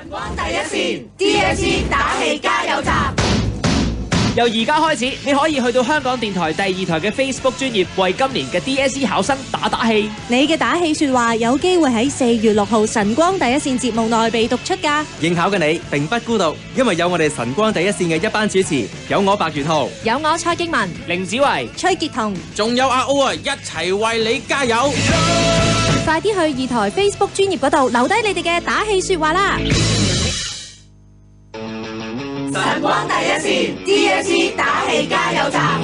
光第一線 DSE 打氣加油站。由而家開始，你可以去到香港電台第二台嘅 Facebook 專頁，為今年嘅 DSE 考生打氣。你嘅打氣說話有機會喺4月6號晨光第一線節目內被讀出㗎。應考嘅你並不孤獨，因為有我哋晨光第一線嘅一班主持，有我白月浩，有我蔡敬文、凌子維、崔潔彤，仲有阿 O 啊，一齊為你加油！快啲去二台 Facebook 專頁嗰度留低你哋嘅打氣說話啦！晨光第一線 DSE 打氣加油站。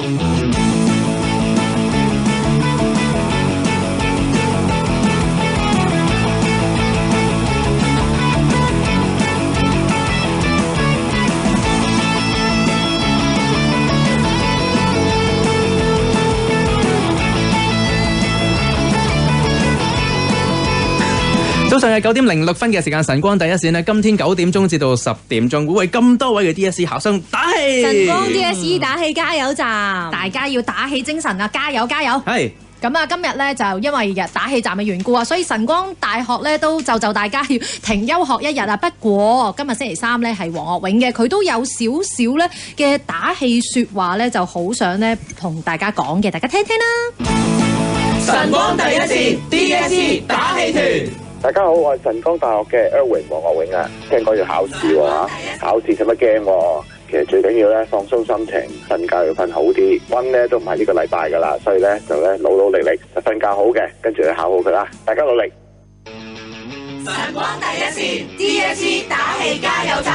早上係9點06分嘅時間，晨光第一線呢，今天9點鐘至到10點鐘，會為咁多位嘅 DSE 考生打氣。晨光 DSE 打氣加油站，大家要打氣精神啊！加油加油！係。咁啊，今日咧就因為打氣站嘅緣故啊，所以晨光大學咧都就大家要停休學一日啊。不過今日星期三咧係黃岳永嘅，佢都有少少咧嘅打氣説話咧，就好想咧同大家講嘅，大家聽聽啦。晨光第一線 DSE 打氣團。大家好，我係晨光大學嘅 Erwin 黃岳永啊。聽講要考試喎嚇，考試使乜驚喎？其實最緊要咧放鬆心情，瞓覺要瞓好啲，溫咧都唔係呢個禮拜噶啦，所以咧就咧努力就瞓覺好嘅，跟住去考好佢啦，大家努力。晨光第一線 DSE 打氣加油站。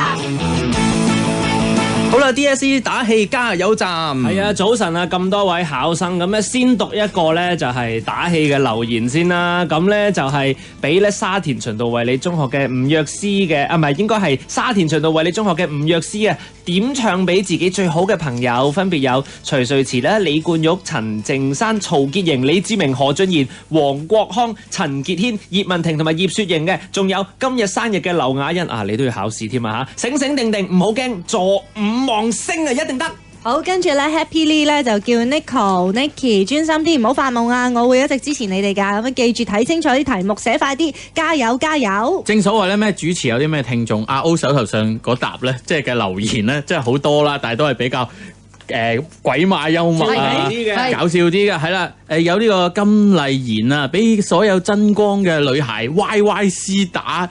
好啦 ，DSE 打氣加油站。係啊，早晨啊，咁多位考生，咁咧先讀一個咧就係打氣嘅留言先啦。咁咧就係俾咧沙田循道衛理中學嘅吳若詩嘅，唔係應該係沙田循道衛理中學嘅吳若詩啊，點唱俾自己最好嘅朋友，分別有徐瑞慈咧、李冠玉、陳靜山、曹潔瑩、李志明、何俊賢、黃國康、陳傑軒、葉文婷同埋葉雪瑩嘅，仲有今日生日嘅劉雅欣啊，你都要考試添啊嚇！醒醒定定，唔好驚，坐5望星啊，一定得！好，跟住咧 Happy Lee 咧就叫 Nicky 專心啲，唔好發夢啊！我會一直支持你哋㗎，咁記住睇清楚啲題目，寫快啲，加油加油！正所謂咧，咩主持有啲咩聽眾，阿 O 手頭上嗰沓咧，即係嘅留言咧，真係好多啦，但係都係比較鬼馬幽默啊，搞笑啲嘅，係啦，有呢個金麗妍啊，俾所有真光嘅女孩 YYC 打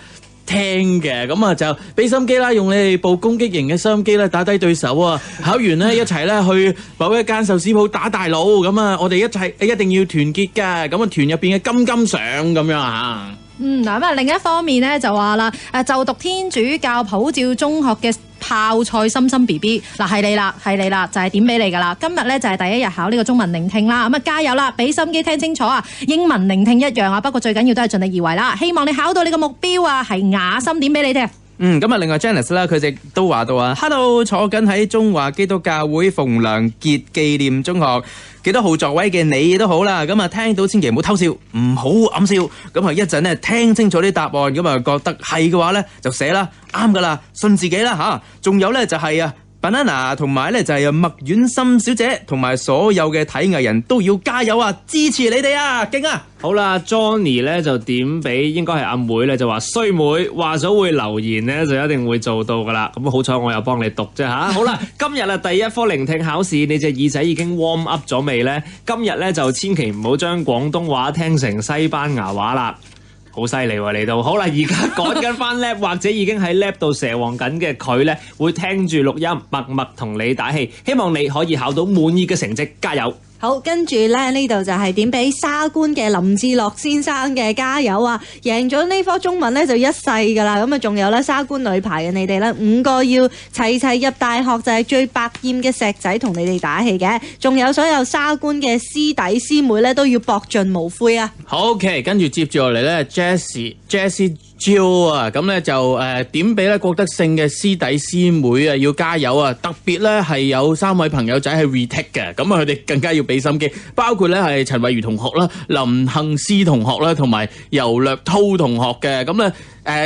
聽嘅，咁啊就俾心機啦，用你哋部攻擊型嘅收音機咧打低對手啊！考完咧一齊咧去某一間壽司鋪打大佬，咁啊我哋一齊一定要團結㗎，咁啊團入邊嘅金上咁樣啊！嗱咁啊另一方面咧就話啦，就讀天主教普照中學嘅泡菜心心 BB 嗱係你啦，就係點俾你噶啦！今日咧就係第一日考呢個中文聆聽啦，咁啊加油啦，俾心機聽清楚啊！英文聆聽一樣啊，不過最緊要都係盡力而為啦，希望你考到你個目標啊！係雅心點俾你聽。咁啊，另外 Janice 啦，佢亦都話到啊 ，Hello， 坐緊喺中華基督教會馮良傑紀念中學幾多號座位嘅你都好啦，咁啊聽到千祈唔好偷笑，唔好暗笑，咁啊一陣咧聽清楚啲答案，咁啊覺得係嘅話咧就寫啦，啱噶啦，信自己啦吓，仲有咧就係啊。Banana 同埋咧就係麥婉心小姐同埋所有嘅體藝人都要加油啊！支持你哋啊，勁啊！好啦 ，Johnny 咧就點俾應該係阿妹咧就話衰妹話咗會留言咧就一定會做到噶啦。咁好彩我又幫你讀啫吓。好啦，今日啊第一科聆聽考試，你隻耳仔已經 warm up 咗未呢？今日咧就千祈唔好將廣東話聽成西班牙話啦。好犀利喎，你都好啦！而家趕緊翻 lab 或者已經喺 lab 度蛇王緊嘅佢呢，會聽住錄音，默默同你打氣，希望你可以考到滿意嘅成績，加油！好，跟住咧呢度就係點俾沙官嘅林志樂先生嘅加油啊！贏咗呢科中文咧就一世噶啦，咁啊仲有咧沙官女排嘅你哋咧5個要齊入大學就係最百厭嘅石仔同你哋打氣嘅，仲有所有沙官嘅師弟師妹咧都要搏盡無悔啊！好 OK， 跟住接住落嚟咧 Jessie Jill 啊，咁咧就點俾咧郭德勝嘅師弟師妹啊要加油啊！特別咧係有3位朋友仔係 retake 嘅，咁啊佢哋更加要俾心機，包括咧係陳慧如同學啦、林幸思同學啦，同埋游略濤同學嘅，咁咧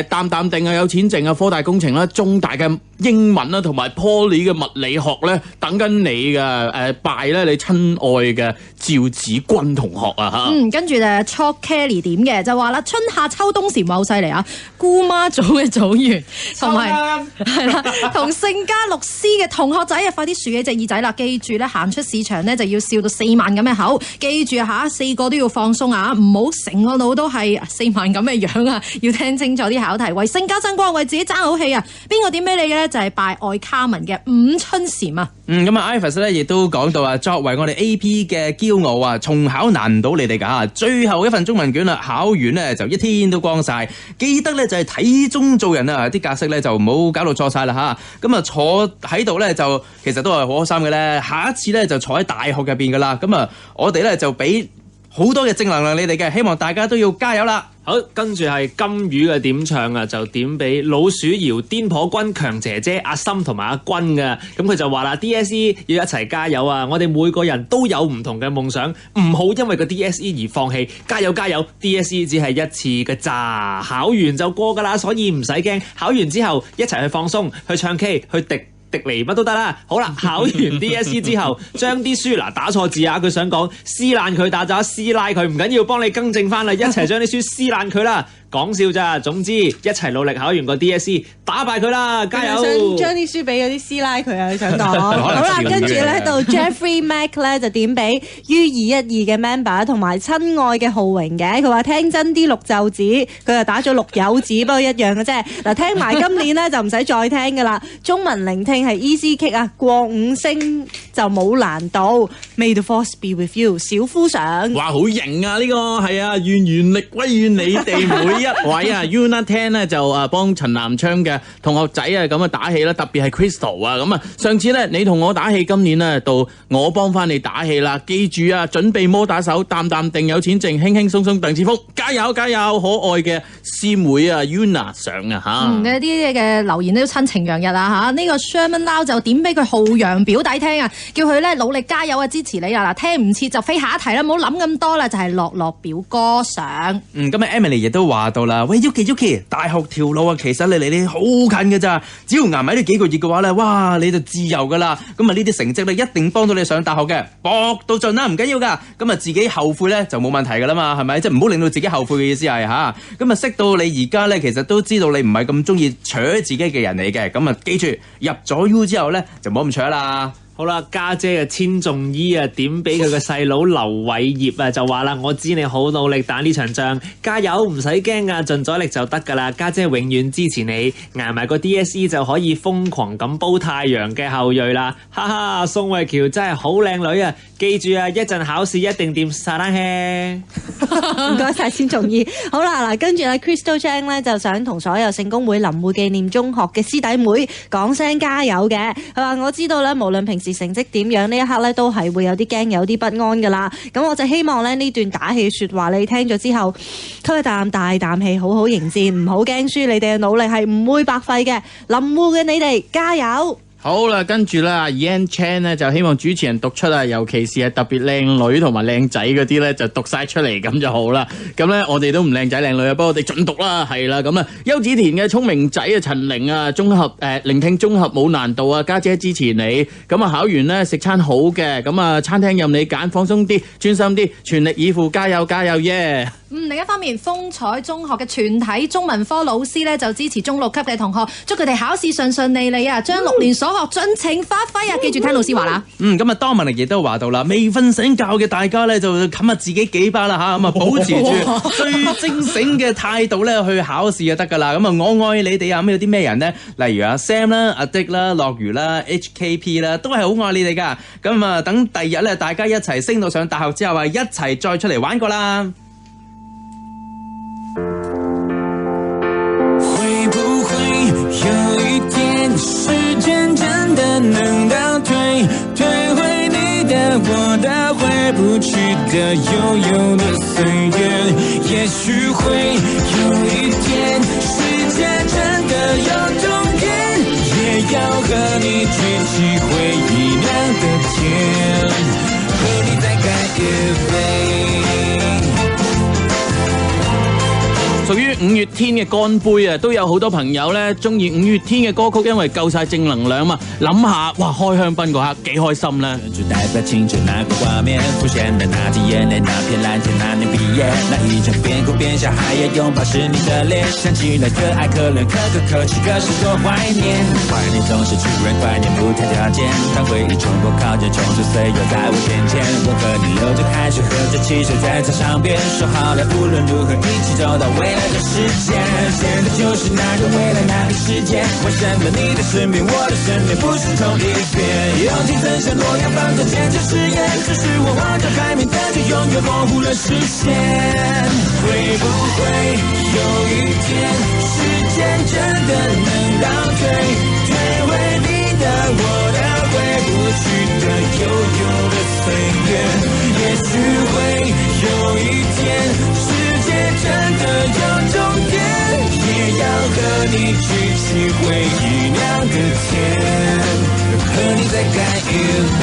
淡淡定啊，有錢剩啊，科大工程啦，中大嘅英文啦，同埋 Poly 嘅物理學咧，等緊你嘅拜咧你親愛嘅趙子君同學啊嚇。跟住就 Chalk Kelly 點嘅就話啦，春夏秋冬時好犀利啊！姑媽組嘅組員同埋係啦，同聖加祿斯嘅同學仔啊，快啲豎起隻耳仔啦！記住咧，行出市場咧就要笑到4萬咁嘅口，記住嚇4個都要放鬆啊，唔好成個腦都係4萬咁嘅樣啊！要聽清楚啲考題，為聖家爭光，為自己爭好氣啊！邊個點俾你嘅咧？就係拜愛卡文嘅伍春禪啊！咁啊 Ivis 咧亦都講到啊，作為我哋 AP 嘅驕傲啊，重考難唔到你哋㗎，最後一份中文卷啦，考完咧就一天都光晒。記得咧就係睇中做人啊，啲格式咧就唔好搞到錯晒啦嚇。咁啊坐喺度咧就其實都係好開心嘅咧，下一次咧就坐喺大學入邊㗎啦。咁啊我哋咧就俾好多嘅正能量你哋嘅，希望大家都要加油啦！好，跟住係金魚嘅點唱啊，就點俾老鼠搖、癲婆君、強姐姐、阿森同埋阿君嘅。咁佢就話啦 ，DSE 要一齊加油啊！我哋每個人都有唔同嘅夢想，唔好因為個 DSE 而放棄。加油加油 ！DSE 只係一次嘅咋，考完就過㗎啦，所以唔使驚。考完之後一齊去放鬆，去唱 K，去迪尼乜都得啦，好啦，考完 DSE 之後，將啲書嗱打錯字啊，佢想講撕爛佢，打咗撕拉佢，唔緊要，幫你更正翻啦，一齊將啲書撕爛佢啦。講笑咋，總之一齊努力考完個 DSE， 打敗佢啦，加油！想將啲書俾嗰啲師奶佢啊，你想講？好啦，跟住咧到 Jeffrey Mac 咧就點俾 U212嘅 member 同埋親愛嘅浩榮嘅，佢話聽真啲綠袖子，佢就打咗綠柚子，不過一樣嘅啫。嗱，聽埋今年咧就唔使再聽噶啦，中文聆聽係 easy kick 啊，過5星就冇難度。May the force be with you， 小夫上。哇，好型啊！呢個係啊，願力歸於你哋每一位啊 Una 10咧就幫陳南昌嘅同學仔啊咁啊打氣啦，特別係 Crystal 啊咁啊，上次咧你同我打氣，今年咧到我幫翻你打氣啦，記住啊，準備摩打手，淡淡定有錢剩，輕輕鬆鬆鄧志峰，加油加油！可愛嘅師妹啊 Una 上啊嚇，呢啲嘅留言都親情洋溢啊嚇，呢個 Sherman Lau 就點俾佢浩洋表弟聽啊，叫佢咧努力加油啊，支持你啊！嗱，聽唔切就飛下一題啦，唔好諗咁多啦，就係樂樂表哥上。今日 Emily 亦都話到啦，喂 Yuki， 大學條路啊，其實你離你好近嘅咋，只要捱埋呢幾個月嘅話咧，哇，你就自由噶啦。咁啊呢啲成績咧一定幫到你上大學嘅，搏到盡啦，唔緊要噶。咁啊自己後悔咧就冇問題噶啦嘛，係咪？即係唔好令到自己後悔嘅意思係嚇。咁啊識到你而家咧，其實都知道你唔係咁中意扯自己嘅人嚟嘅。咁啊記住入咗 U 之後咧就唔好咁扯啦。好啦，家姐嘅千頌伊啊，點俾佢個細佬劉偉業啊，就話啦，我知你好努力打呢場仗，加油，唔使驚啊，盡咗力就得噶啦，家姐永遠支持你，捱埋個 DSE 就可以瘋狂咁煲太陽嘅後裔啦，哈哈，宋慧喬真係好靚女啊，記住啊，一陣考試一定掂晒冷氣。唔該晒千頌伊。好啦，嗱，跟住咧 Crystal Chang 咧就想同所有聖公會林護紀念中學嘅師弟妹講聲加油嘅，佢話我知道咧，無論平時成績點樣呢一刻咧都係會有啲驚有啲不安噶啦，咁我就希望咧呢段打氣說話你聽咗之後吸一啖大啖氣，好好迎戰，唔好驚輸，你哋嘅努力係唔會白費嘅，林護嘅你哋加油！好啦，跟住咧，Yan Chan 咧就希望主持人讀出啊，尤其是係特別靚女同埋靚仔嗰啲咧，就讀晒出嚟咁就好啦。咁咧，我哋都唔靚仔靚女啊，不過我哋盡讀啦，係啦。咁啊，邱子田嘅聰明仔啊，陳玲啊，綜合聆聽綜合冇難度啊，家姐支持你。咁啊，考完咧食餐好嘅，咁啊，餐廳任你揀，放鬆啲，專心啲，全力以赴，加油加油耶！另一方面，風采中學嘅全體中文科老師咧就支持中6級嘅同學，祝佢哋考試順順利利啊，將6年所學盡情發揮啊！記住聽老師話啦。咁啊，當文亦都話到啦，未瞓醒覺嘅大家咧就冚下自己幾巴啦嚇，咁啊保持住最精醒嘅態度咧去考試就得噶啦。咁啊，我愛你哋啊！咁有啲咩人呢？例如阿 Sam 啦、阿 Dick 啦、樂如啦、HKP 啦，都係好愛你哋噶。咁啊，等第日咧大家一齊升到上大學之後啊，一齊再出嚟玩過啦。時間真的能倒退回你的我的回不去的悠悠的歲月，也許會有一天世界真的有終點，也要和你舉起回憶亮的天，和你再乾一杯。屬於五月天嘅乾杯啊，都有好多朋友咧中意五月天嘅歌曲，因為夠晒正能量嘛。諗下，哇，開香檳嗰刻幾開心咧！就代表青春那個畫面，浮現的那滴眼淚，那片藍天，那年畢業，那一場邊哭邊笑，還要擁抱是你的臉，想起來可愛可憐，可歌可泣，可是多懷念。懷念總是突然懷念不太條件，當回憶衝破靠近，衝出歲月在我眼前，我和你流着汗水，喝着汽水在操場邊，說好了無論如何一起走到未來的世界。現在就是那個未來那個世界，為什麼你的身邊我的身邊不是同一邊？友情曾像諾亞方舟堅持誓言，只是我望着海面，但卻永遠模糊了視線。會不會有一天，時間真的能倒退，退回你的我的回不去的悠悠的歲月？也許會有一天，世界真的有終點，也要和你舉起回憶釀的甜，和你再乾一杯。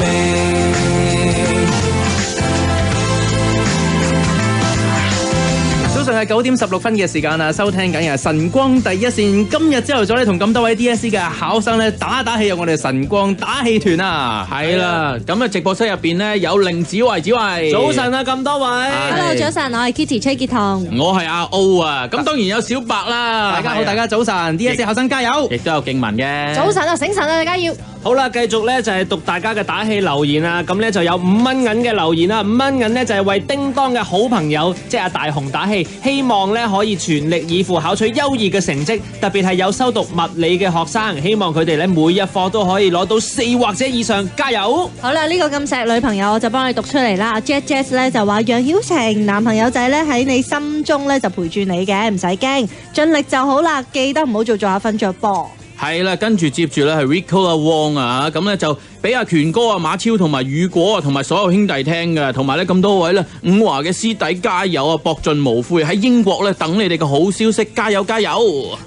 早上係9點16分嘅時間啊，收聽緊嘅晨光第一線。今日朝頭早咧，同咁多位 DSE 嘅考生咧打氣，有我哋晨光打氣團啊！係啦，咁啊直播室入邊咧有凌子維，子維。早晨啊，咁多位。Hello， 早晨，我係 Kitty 崔潔彤。我係阿 O 啊，咁當然有小白啦。大家好，大家早晨，DSE 考生加油！亦都有敬文嘅。早晨啊，醒神啊，大家要。好啦，繼續咧就係讀大家嘅打氣留言啊，咁咧就有5蚊銀嘅留言啦，5蚊銀咧就係為叮當嘅好朋友即係阿大雄打氣，希望咧可以全力以赴考取優異嘅成績，特別係有修讀物理嘅學生，希望佢哋咧每一科都可以攞到4或者以上，加油！好啦，呢個咁錫女朋友我就幫你讀出嚟啦。Jazz 咧就話楊曉晴男朋友仔咧喺你心中咧就陪住你嘅，唔使驚，盡力就好啦，記得唔好做下瞓着噃。係啦，跟住接住咧係 Rico 阿汪啊，咁咧就俾阿權哥啊、馬超同埋雨果啊，同埋所有兄弟聽嘅，同埋咧咁多位咧伍華嘅師弟加油啊，博盡無悔喺英國咧等你哋嘅好消息，加油加油！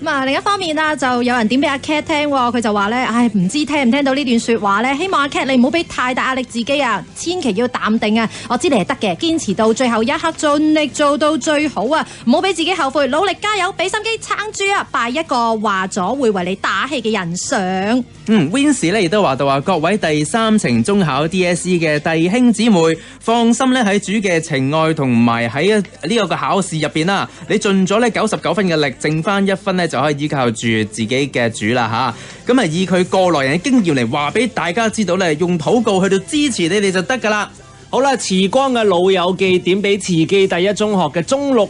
咁啊，另一方面啦，就有人點俾阿 Cat 聽，佢就話咧，唉，唔知聽唔聽到呢段說話咧，希望阿 Cat 你唔好俾太大壓力自己啊，千祈要淡定啊，我知你係得嘅，堅持到最後一刻，盡力做到最好啊，唔好俾自己後悔，努力加油，俾心機撐住啊，拜一個話咗會為你打氣嘅人上。Wins 咧亦都話到話，各位第3程中考 DSE 嘅弟兄姊妹，放心咧喺主嘅情愛同埋喺呢個嘅考試入邊啦，你盡咗咧99分嘅力，剩翻1分咧就可以依靠住自己嘅主啦吓。咁啊以佢過來人嘅經驗嚟話俾大家知道咧，用禱告去到支持你哋就得噶啦。好啦，慈光嘅老友記點俾慈記第一中學嘅中六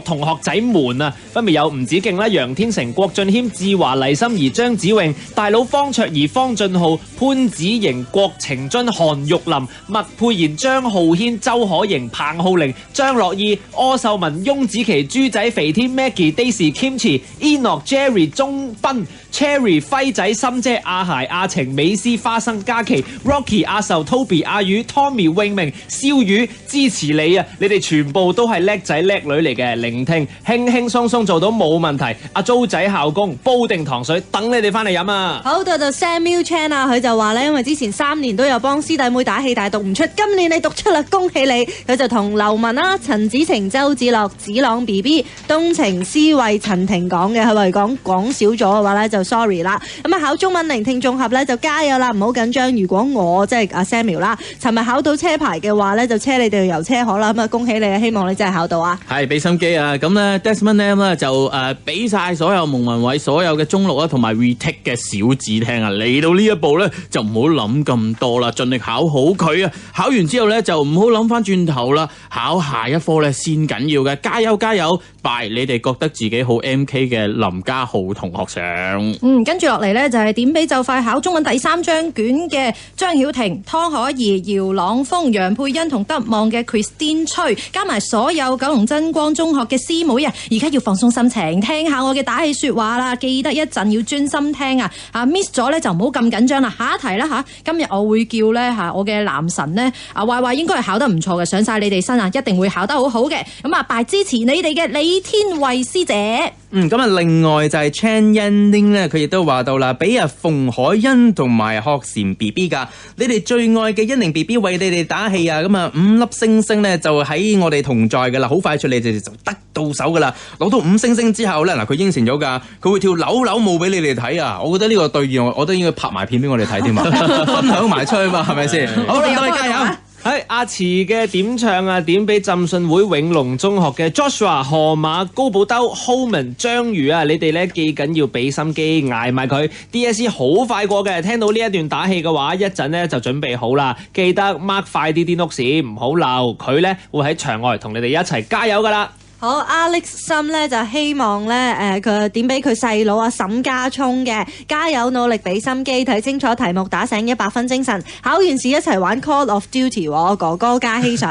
同學仔們啊，分別有吳子敬啦、楊天成、郭俊謙、志華、黎心怡、張子穎、大佬方卓兒、方俊浩、潘子瑩、郭晴津、韓玉林、麥佩賢、張浩軒、周可盈、彭浩玲、張樂意、柯秀文、翁子琪、豬仔、肥天、Maggie、Daisy、Kimchi、Enoch、Jerry、鐘斌、Cherry、輝仔、心姐、阿鞋、阿晴、美斯、花生、嘉琪、Rocky、阿壽、Toby、阿宇、Tommy、永明、燒魚，支持你啊！你哋全部都係叻仔叻女嚟嘅，聆聽輕輕鬆鬆做到冇問題。阿租仔校工煲定糖水等你哋翻嚟飲啊！好，到 Samuel Chan 啊，佢就話咧，因為之前3年都有幫師弟妹打氣，但係讀唔出，今年你讀出啦，恭喜你！佢就同劉文啦、陳子晴、周子樂、子朗 BB、東晴、思慧、陳婷講嘅，佢話講少咗嘅話咧就 sorry 啦。咁啊考中文聆聽綜合咧就加油啦，唔好緊張。如果我即係阿 Samuel 啦，尋日考到車牌嘅話咧，就車你哋去遊車河啦。咁啊恭喜你啊，希望你真係考到啊！係俾心機啊！咁咧 Desmond Lam 咧就俾晒所有蒙文偉所有嘅中六啦同埋 retake 嘅小子聽啊！嚟到呢一步咧就唔好諗咁多啦，盡力考好佢啊！考完之後咧就唔好諗翻轉頭啦，考下一科咧先緊要嘅，加油加油！拜你哋覺得自己好 MK 嘅林家浩同學上。跟住落嚟咧就係點俾就快考中文第3張卷嘅張曉婷、湯可怡、姚朗峰、楊佩欣同德望嘅 Christine 崔，加埋所有九龍真光中學嘅師妹啊！而家要放鬆心情，聽下我嘅打氣說話啦，記得一陣要專心聽啊！miss 咗咧就唔好咁緊張啦。下一題啦吓，今日我會叫咧我嘅男神咧壞應該係考得唔錯嘅，上晒你哋身啊，一定會考得好好嘅。咁拜支持你哋嘅李天慧師姐。咁啊，另外就係 Chan Yanning 咧，佢亦都話到啦，俾阿馮海欣同埋學禪 B B 噶，你哋最愛嘅欣寧 B B 為你哋打氣啊！咁啊，5粒星星咧就喺我哋同在噶啦，好快脆你哋就得到手噶啦，攞到5星星之後咧，嗱佢應承咗噶，佢會跳扭扭舞俾你哋睇啊！我覺得呢個對應，我都應該拍埋片俾我哋睇添啊，分享埋出去嘛，係咪先？好，各位加油！喺阿慈嘅點唱啊，點俾浸信會永隆中學嘅 Joshua、河馬、高寶兜、Homan、章魚啊，你哋咧記緊要俾心機捱埋佢 DSE 好快過嘅。聽到呢一段打氣嘅話，一陣咧就準備好啦，記得 mark 快啲啲 notes，唔好漏。佢咧會喺場外同你哋一齊加油噶啦。好 Alex 心咧就希望咧佢點俾佢細佬啊沈家聰嘅，加油努力俾心機睇清楚題目，打醒100分精神，考完試一齊玩 Call of Duty 喎，哥哥加希上。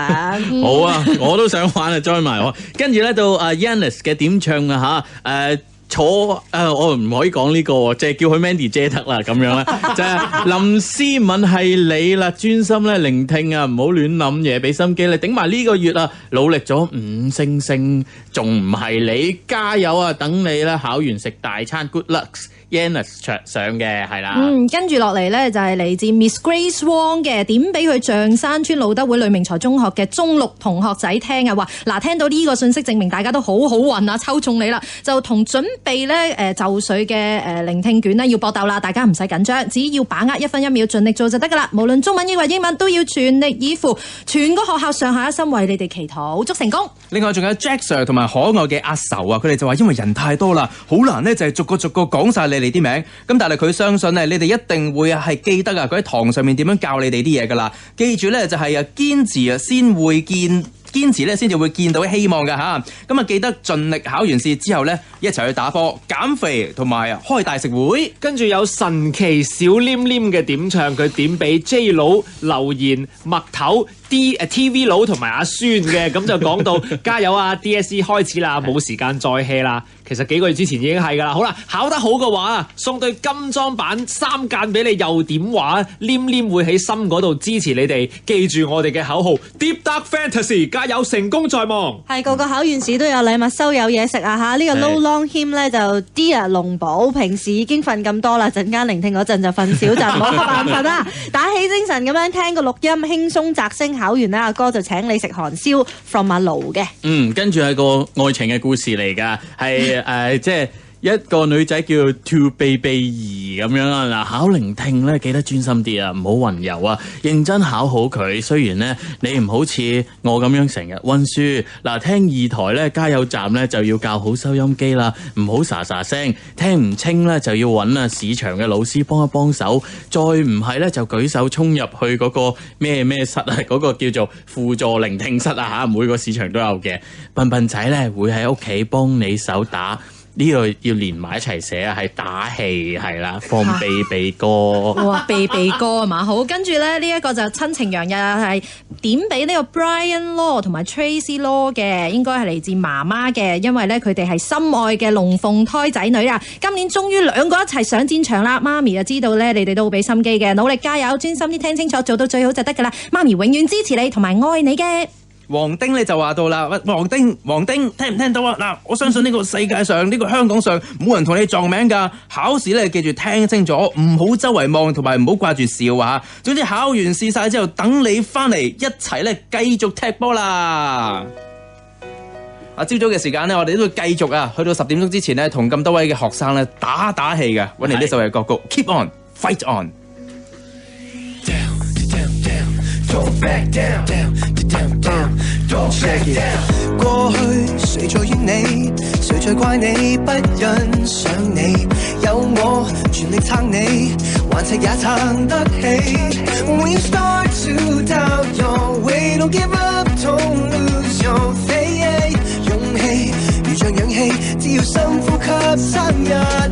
好啊，我都想玩啊，join 埋我。跟住咧到Yannis 嘅點唱啊我唔可以講呢個，即係叫佢 Mandy 姐得啦，咁樣咧就係林思敏係你啦，專心咧聆聽啊，唔好亂諗嘢，俾心機你頂埋呢個月啊，努力咗5星星，仲唔係你？加油啊，等你啦，考完食大餐 ，Good luck。Yannis 上嘅係啦，跟住落嚟咧就係嚟自 Miss Grace Wong 嘅，點俾佢象山村路德會呂明才中學嘅中6同學仔聽啊！話嗱，聽到呢個信息，證明大家都好好運啊，抽中你啦！就同準備咧就緒嘅聆聽卷呢要搏鬥啦，大家唔使緊張，只要把握1分1秒，盡力做就得噶啦。無論中文抑或英文，都要全力以赴，全個學校上下一心為你哋祈禱，祝成功！另外仲有 Jack Sir 同埋可愛嘅阿愁啊，佢哋就話因為人太多啦，好難呢就係逐個講晒你哋啲名，咁但係佢相信咧，你哋一定會係記得啊，佢喺堂上面點樣教你哋啲嘢噶啦，記住咧就係堅持啊先會見。堅持咧先至會見到希望嘅嚇，咁啊記得盡力考完試之後咧一齊去打波、減肥同埋開大食會。跟住有神奇小黏黏嘅點唱，佢點俾 J 佬、留言、麥頭、TV 佬同埋阿孫嘅，咁就講到加油啊 DSE 開始啦，冇時間再 hea 啦。其實幾個月之前已經係㗎啦。好啦，考得好嘅話送對金裝版3間俾你，又點話黏黏會喺心嗰度支持你哋，記住我哋嘅口號 Deep Dark Fantasy， 加油，成功在望。係個個考完試都有禮物收，有嘢食啊嚇！呢個 Low Long Him 咧就 Dear 龍寶，平時已經瞓咁多啦，陣間聆聽嗰陣就瞓少陣，唔好瞌眼瞓啦，打起精神咁樣聽個錄音，輕鬆摘星。考完啦，阿哥就請你食韓燒 from 阿盧嘅。跟住係個愛情嘅故事嚟㗎，係即係一個女仔叫 To Baby 咁樣啊。嗱，考聆聽咧記得專心啲啊，唔好混遊啊，認真考好佢。雖然咧你唔好似我咁樣成日溫書，嗱，聽2台咧加油站咧就要校好收音機啦，唔好沙沙聲，聽唔清咧就要揾市場嘅老師幫一幫手，再唔係咧就舉手衝入去嗰個咩室啊，嗰個叫做輔助聆聽室啊嚇，每個市場都有嘅。笨笨仔咧會喺屋企幫你手打。呢個要連埋一齊寫啊，係打氣係啦，放秘秘歌。哇，秘秘歌啊嘛，好，跟住咧呢一個就親情洋溢係點俾呢個 Brian Law 同埋 Tracy Law 嘅，應該係嚟自媽媽嘅，因為咧佢哋係心愛嘅龍鳳胎仔女啊，今年終於2個一齊上戰場啦，媽咪就知道咧你哋都好俾心機嘅，努力加油，專心啲聽清楚，做到最好就得噶啦，媽咪永遠支持你同埋愛你嘅。黃丁咧就話到啦，黃丁聽唔聽到啊？嗱，我相信呢個世界上呢個香港上冇人同你撞名噶，考試咧記住聽清楚，唔好周圍望，同埋唔好掛住笑啊！總之考完試晒之後，等你翻嚟一齊咧繼續踢波啦！朝早嘅時間咧，我哋都會繼續啊，去到10點鐘之前咧，同咁多位嘅學生咧打氣嘅，揾嚟呢首嘅歌曲 Keep On Fight On。Don't back down, down, don't check it out。 過去誰在怨你，誰在怪你不欣賞你，有我全力撐你，頑石也撐得起。When you start to doubt your way, don't give up, don't lose your faith。 勇氣如像氧氣，只要深呼吸爭一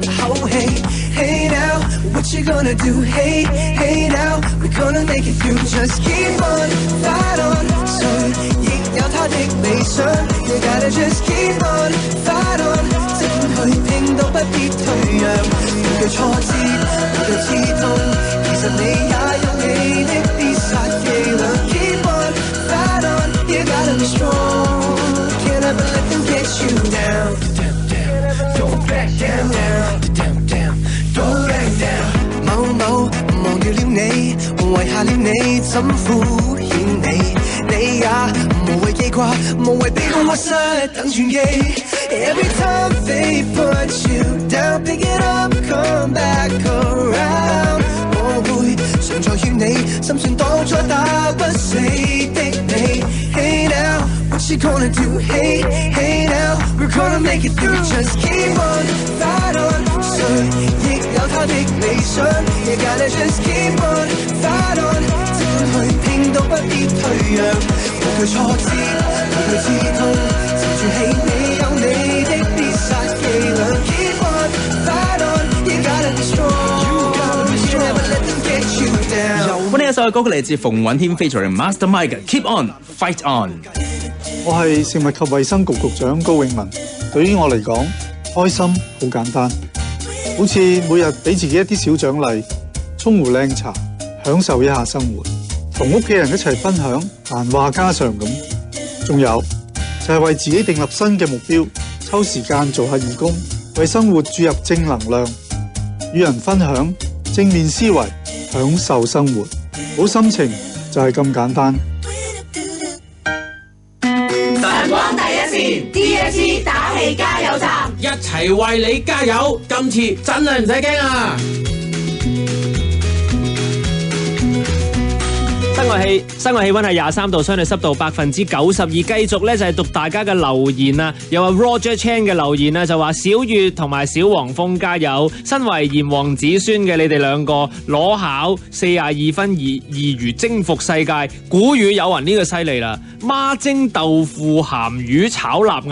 口氣。Hey now, what you gonna do? Hey, hey now, we're gonna make it through. Just keep on, fight on。 誰亦有他的理想 You gotta just keep on, fight on。 正去拼都不必退讓，每句挫折，每句刺痛，其實你也有你的必殺技能。Keep on, fight on。 You gotta be strong, can't ever let them get you down。你，怎敷衍你？你也無謂記掛，無謂逼我失等轉機。Every time they put you down, pick it up, come back around。我會常在勸你，心算當初打不死的你。Hey now, what you gonna do? Hey, hey now, we're gonna make it through. Just keep on, fight on。誰亦有他的理想 ，You gotta just keep on, fight on。即管去拼都不必退讓，無懼挫折，無懼刺痛，沉住氣，你有你的必殺技能。Keep on, fight on, you gotta be strong。You never let them get you down。呢一首歌曲嚟自馮允謙 featuring Master Mike，Keep on, fight on。我係食物及衛生局局長高永文。對於我嚟講，開心好簡單，好似每日俾自己一啲小獎勵，沖壺靚茶，享受一下生活，同屋企人一齊分享閒話家常咁。仲有就係為自己訂立新嘅目標，抽時間做下義工，為生活注入正能量，與人分享正面思維，享受生活，好心情就係咁簡單。晨光第一線 DSC 打氣加油站，一齊為你加油，今次真係唔使驚啊！室外氣溫係23度，相對濕度92%。繼續咧就係讀大家嘅留言啊，有話 Roger Chan 嘅留言啊，就話小月同埋小黃蜂加油，身為炎黃子孫嘅你哋兩個攞考42分易如征服世界，古語有云呢個犀利啦，孖蒸豆腐鹹魚炒臘鴨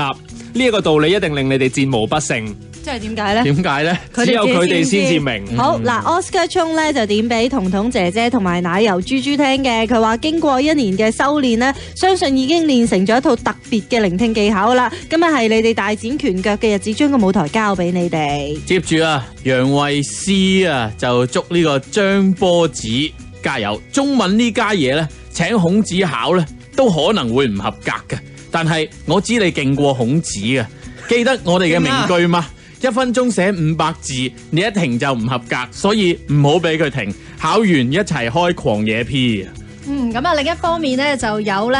呢一個道理一定令你哋戰無不勝。即係點解咧？點解咧？只有佢哋先至明。好嗱，Oscar 聰咧就點俾彤彤姐姐同埋奶油豬豬聽嘅。佢話經過1年嘅修練呢，相信已經練成咗一套特別嘅聆聽技巧啦。今日係你哋大展拳腳嘅日子，將個舞台交俾你哋。接住啊，楊慧詩啊就祝呢個張波子加油。中文呢家嘢咧，請孔子考咧都可能會唔合格嘅，但係我知你勁過孔子嘅。記得我哋嘅名句嘛？1分鐘寫500字，你一停就唔合格，所以唔好俾佢停。考完一齊開狂野 P。咁啊，另一方面咧就有咧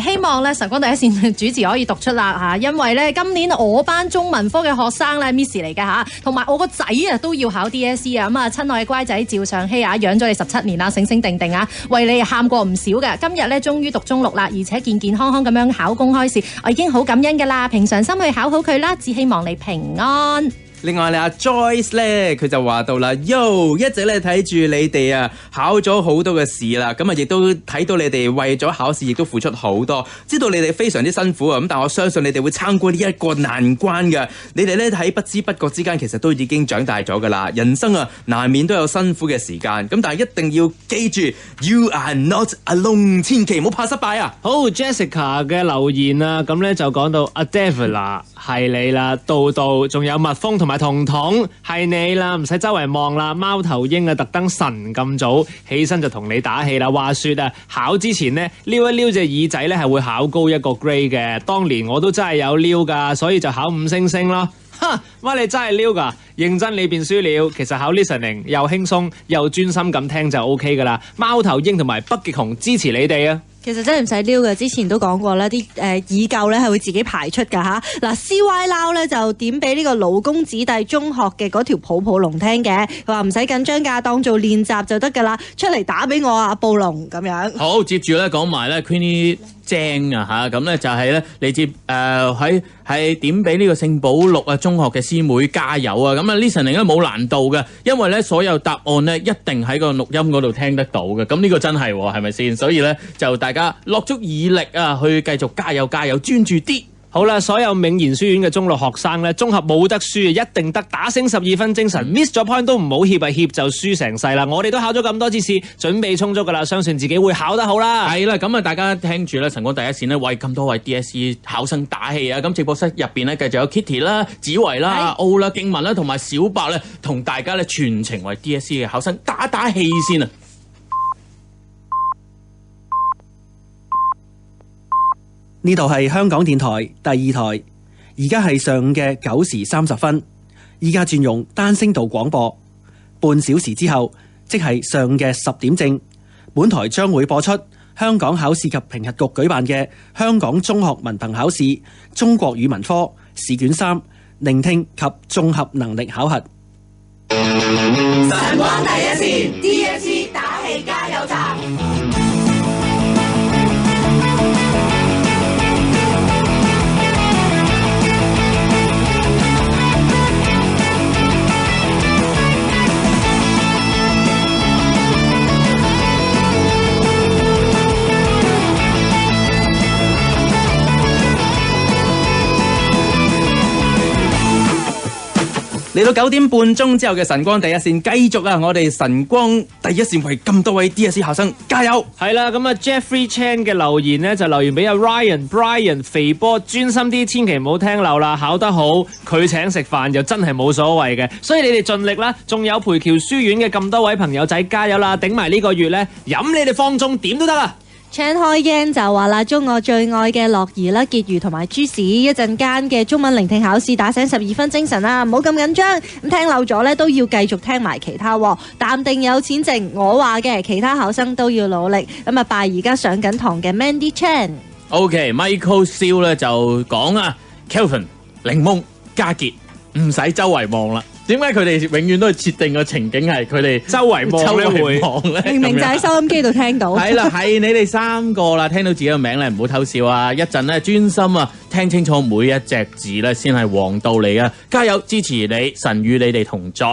希望咧晨光第一線主持可以讀出啦因為咧今年我班中文科嘅學生咧 Miss 嚟嘅同埋我個仔啊都要考 DSE 啊，咁啊親愛嘅乖仔趙尚希啊，養咗你17年啦，醒醒定定啊，為你喊過唔少嘅，今日咧終於讀中6啦，而且健健康康咁樣考公開試，我已經好感恩噶啦，平常心去考好佢啦，只希望你平安。另外阿 Joyce 咧，佢就話到啦 ，Yo 一直咧睇住你哋啊，考咗好多嘅試啦，咁啊亦都睇到你哋為咗考試亦都付出好多，知道你哋非常之辛苦啊，咁但我相信你哋會撐過呢一個難關嘅。你哋咧喺不知不覺之間，其實都已經長大咗噶啦。人生啊，難免都有辛苦嘅時間，咁但係一定要記住 ，You are not alone， 千祈唔好怕失敗啊！好 ，Jessica 嘅留言啊，咁咧就講到阿 Devila 係你啦，道道仲有蜜蜂同埋彤彤係你啦，唔使周圍望啦。貓頭鷹啊，特登晨咁早起身就同你打氣啦。話說啊，考之前呢，撩一撩隻耳仔咧係會考高1個 grade 嘅。當年我都真係有撩噶，所以就考5星星咯。哈，乜你真係撩噶？認真你便輸了。其實考 listening 又輕鬆又專心咁聽就 OK 噶啦。貓頭鷹同埋北極熊支持你哋啊！其實真係唔使撩嘅，之前都講過啦，啲耳垢咧係會自己排出㗎嚇。嗱 CY Lau 咧就點俾呢個勞工子弟中學嘅嗰條抱抱龍聽嘅，佢話唔使緊張㗎，當做練習就得㗎啦，出嚟打俾我啊，暴龍咁樣。好，接住咧講埋咧 Queenie 正啊咁咧就係咧嚟自係點俾呢個聖保祿啊中學嘅師妹加油啊！咁啊 listening 咧冇難度嘅，因為咧所有答案咧一定喺個錄音嗰度聽得到嘅。咁呢個真係係咪先？所以咧就大家落足耳力啊，去繼續加油加油，專注啲。好啦，所有銘賢書院嘅中六學生咧，綜合冇得輸，一定得打醒12分精神。miss 咗 point 都唔好怯啊，怯就輸成世啦。我哋都考咗咁多次試，準備充足噶啦，相信自己會考得好啦。係啦，咁啊，大家聽住咧，晨光第一線咧，為咁多位 DSE 考生打氣啊！咁直播室入邊咧，繼續有 Kitty 啦、子維啦、歐啦、敬文啦，同埋小白咧，同大家咧全程為 DSE 嘅考生打氣先啊！呢度係香港電台第2台，而家係上午嘅9時30分，依家轉用單聲道廣播，半小時之後，即係上午嘅10點正，本台將會播出香港考試及評核局舉辦嘅香港中學文憑考試中國語文科試卷3聆聽及綜合能力考核。晨光第一線 DSE 打氣加油站。嚟到9點半鐘之後嘅晨光第一線，繼續啊！我哋晨光第一線為咁多位 DSE 考生加油！係啦，咁啊 Jeffrey Chan 嘅留言呢，就留言俾阿 Ryan、Brian、肥波，專心啲，千祈唔好聽漏啦，考得好佢請食飯又真係冇所謂嘅，所以你哋盡力啦！仲有培僑書院嘅咁多位朋友仔加油啦，頂埋呢個月呢，飲你哋放縱點都得啊！Chan 開 Yan 就話啦，祝我最愛嘅樂兒啦、傑如同埋朱士一陣間嘅中文聆聽考試打醒12分精神啦，唔好咁緊張。咁聽漏咗呢都要繼續聽埋其他喎，淡定有錢剩。我話嘅其他考生都要努力。咁啊，拜而家上緊堂嘅 Mandy Chan。OK，Michael Siu 咧就講啊 ，Kelvin、檸檬、嘉傑唔使周圍望啦。點解佢哋永遠都係設定個情景係佢哋周圍望咧？明明就喺收音機度聽到。係啦，係你哋3個啦，聽到自己個名咧，唔好偷笑啊！一陣咧專心啊，聽清楚每一隻字咧，先係王道嚟嘅。加油，支持你，神與你哋同在。